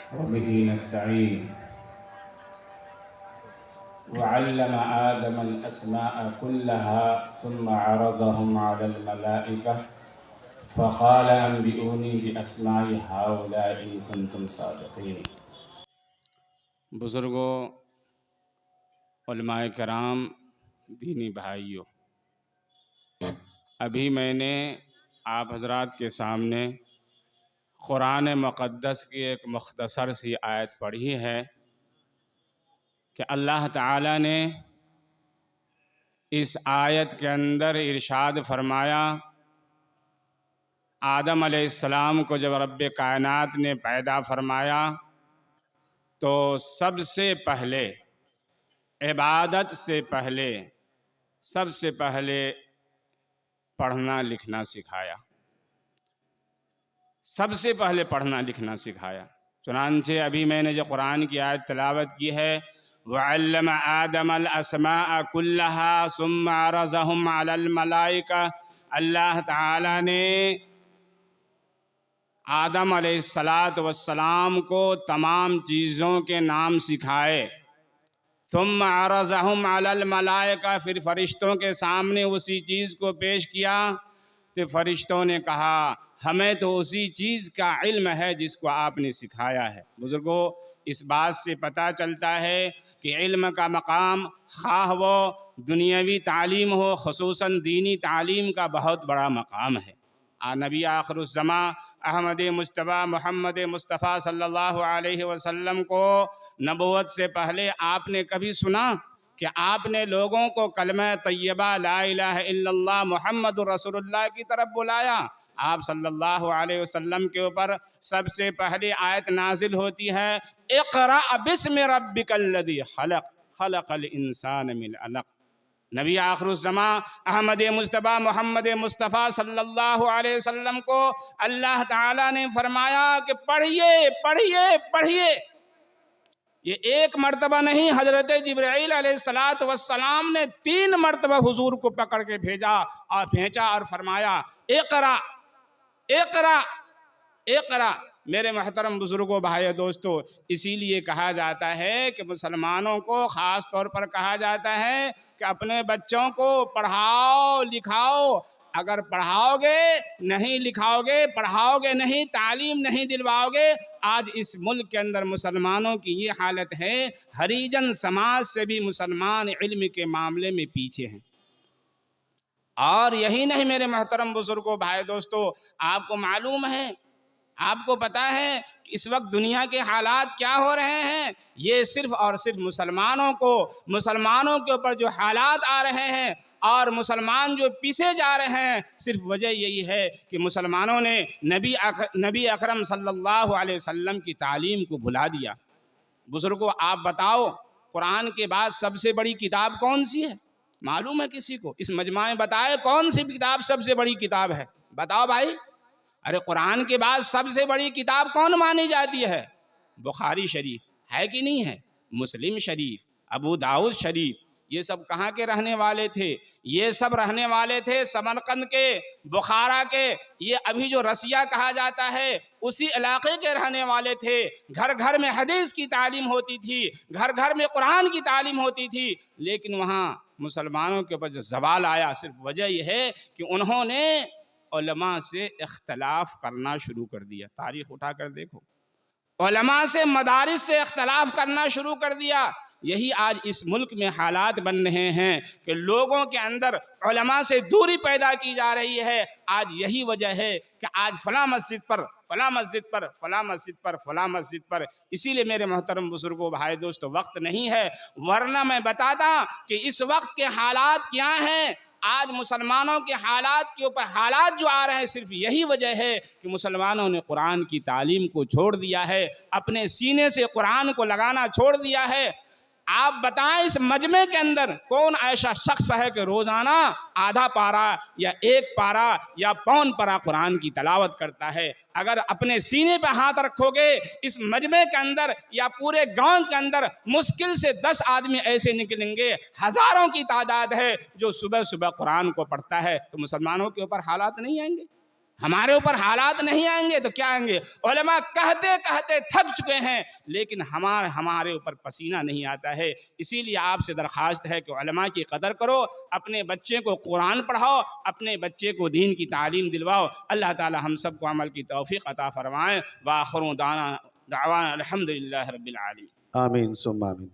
وبه نستعين. وعلم آدم الأسماء كلها ثم عرضهم على الملائكة فقال أنبئوني بأسماء هؤلاء إن كنتم صادقين. بزرگوں، علماء کرام، دینی بھائیوں، ابھی میں نے آپ حضرات کے سامنے قرآن مقدس کی ایک مختصر سی آیت پڑھی ہے کہ اللہ تعالیٰ نے اس آیت کے اندر ارشاد فرمایا، آدم علیہ السلام کو جب رب کائنات نے پیدا فرمایا تو سب سے پہلے، عبادت سے پہلے، سب سے پہلے پڑھنا لکھنا سکھایا، سب سے پہلے پڑھنا لکھنا سکھایا۔ چنانچہ ابھی میں نے جو قرآن کی آیت تلاوت کی ہے، وَعَلَّمَ آدَمَ الْأَسْمَاءَ كُلَّهَا ثُمَّ عَرَضَهُمْ عَلَى الْمَلَائِكَةِ، اللہ تعالیٰ نے آدم علیہ السلام کو تمام چیزوں کے نام سکھائے، ثم عرضهم على الملائکہ، پھر فرشتوں کے سامنے اسی چیز کو پیش کیا تو فرشتوں نے کہا ہمیں تو اسی چیز کا علم ہے جس کو آپ نے سکھایا ہے۔ بزرگوں، اس بات سے پتہ چلتا ہے کہ علم کا مقام، خواہ وہ دنیاوی تعلیم ہو، خصوصاً دینی تعلیم کا بہت بڑا مقام ہے۔ نبی آخر الزماں احمد مجتبیٰ محمد مصطفیٰ صلی اللہ علیہ وسلم کو نبوت سے پہلے آپ نے کبھی سنا کہ آپ نے لوگوں کو کلمہ طیبہ لا الہ الا اللہ محمد رسول اللہ کی طرف بلایا؟ آپ صلی اللہ علیہ وسلم کے اوپر سب سے پہلی آیت نازل ہوتی ہے، اقرأ بسم ربک الذی خلق، خلق الانسان من علق۔ نبی آخر الزماں احمد مجتبیٰ محمد مصطفیٰ صلی اللہ علیہ وسلم کو اللہ تعالیٰ نے فرمایا کہ پڑھیے پڑھیے پڑھیے۔ یہ ایک مرتبہ نہیں، حضرت جبرائیل علیہ السلام نے 3 مرتبہ حضور کو پکڑ کے بھیجا اور فرمایا اقرا اقرا اقرا۔ میرے محترم بزرگوں، بھائی دوستو، اسی لیے کہا جاتا ہے کہ مسلمانوں کو خاص طور پر کہا جاتا ہے کہ اپنے بچوں کو پڑھاؤ لکھاؤ۔ اگر پڑھاؤ گے نہیں، لکھاؤ گے، پڑھاؤ گے نہیں، تعلیم نہیں دلواؤ گے، آج اس ملک کے اندر مسلمانوں کی یہ حالت ہے، ہریجن سماج سے بھی مسلمان علم کے معاملے میں پیچھے ہیں۔ اور یہی نہیں میرے محترم بزرگوں، بھائی دوستو، آپ کو معلوم ہے، آپ کو پتہ ہے کہ اس وقت دنیا کے حالات کیا ہو رہے ہیں؟ یہ صرف اور صرف مسلمانوں کے اوپر جو حالات آ رہے ہیں اور مسلمان جو پیچھے جا رہے ہیں، صرف وجہ یہی ہے کہ مسلمانوں نے نبی اکرم صلی اللہ علیہ وسلم کی تعلیم کو بھلا دیا۔ بزرگوں، آپ بتاؤ، قرآن کے بعد سب سے بڑی کتاب کون سی ہے؟ معلوم ہے کسی کو؟ اس مجمع میں بتائے کون سی کتاب سب سے بڑی کتاب ہے؟ بتاؤ بھائی۔ ارے قرآن کے بعد سب سے بڑی کتاب کون مانی جاتی ہے؟ بخاری شریف ہے کہ نہیں ہے؟ مسلم شریف، ابو داؤد شریف، یہ سب کہاں کے رہنے والے تھے؟ یہ سب رہنے والے تھے سمرقند کے، بخارا کے، یہ ابھی جو رسیا کہا جاتا ہے اسی علاقے کے رہنے والے تھے۔ گھر گھر میں حدیث کی تعلیم ہوتی تھی، گھر گھر میں قرآن کی تعلیم ہوتی تھی، لیکن وہاں مسلمانوں کے اوپر جو زوال آیا، صرف وجہ یہ ہے کہ انہوں نے علماء سے اختلاف کرنا شروع کر دیا۔ تاریخ اٹھا کر دیکھو، علماء سے، مدارس سے اختلاف کرنا شروع کر دیا۔ یہی آج اس ملک میں حالات بن رہے ہیں کہ لوگوں کے اندر علماء سے دوری پیدا کی جا رہی ہے۔ آج یہی وجہ ہے کہ آج فلاں مسجد پر، فلاں مسجد پر، فلاں مسجد پر، فلاں مسجد پر۔ اسی لیے میرے محترم بزرگوں، بھائی دوستو، وقت نہیں ہے، ورنہ میں بتاتا کہ اس وقت کے حالات کیا ہیں۔ آج مسلمانوں کے حالات کے اوپر حالات جو آ رہے ہیں، صرف یہی وجہ ہے کہ مسلمانوں نے قرآن کی تعلیم کو چھوڑ دیا ہے، اپنے سینے سے قرآن کو لگانا چھوڑ دیا ہے۔ آپ بتائیں اس مجمع کے اندر کون ایسا شخص ہے کہ روزانہ آدھا پارہ یا 1 پارہ یا پون پارہ قرآن کی تلاوت کرتا ہے؟ اگر اپنے سینے پہ ہاتھ رکھو گے، اس مجمع کے اندر یا پورے گاؤں کے اندر مشکل سے 10 آدمی ایسے نکلیں گے، ہزاروں کی تعداد ہے جو صبح صبح قرآن کو پڑھتا ہے، تو مسلمانوں کے اوپر حالات نہیں آئیں گے؟ ہمارے اوپر حالات نہیں آئیں گے تو کیا آئیں گے؟ علماء کہتے کہتے تھک چکے ہیں لیکن ہمارے اوپر پسینہ نہیں آتا ہے۔ اسی لیے آپ سے درخواست ہے کہ علماء کی قدر کرو، اپنے بچے کو قرآن پڑھاؤ، اپنے بچے کو دین کی تعلیم دلواؤ۔ اللہ تعالی ہم سب کو عمل کی توفیق عطا فرمائیں۔ وآخر دعوانا الحمدللہ رب العالمین۔ آمین ثم آمین۔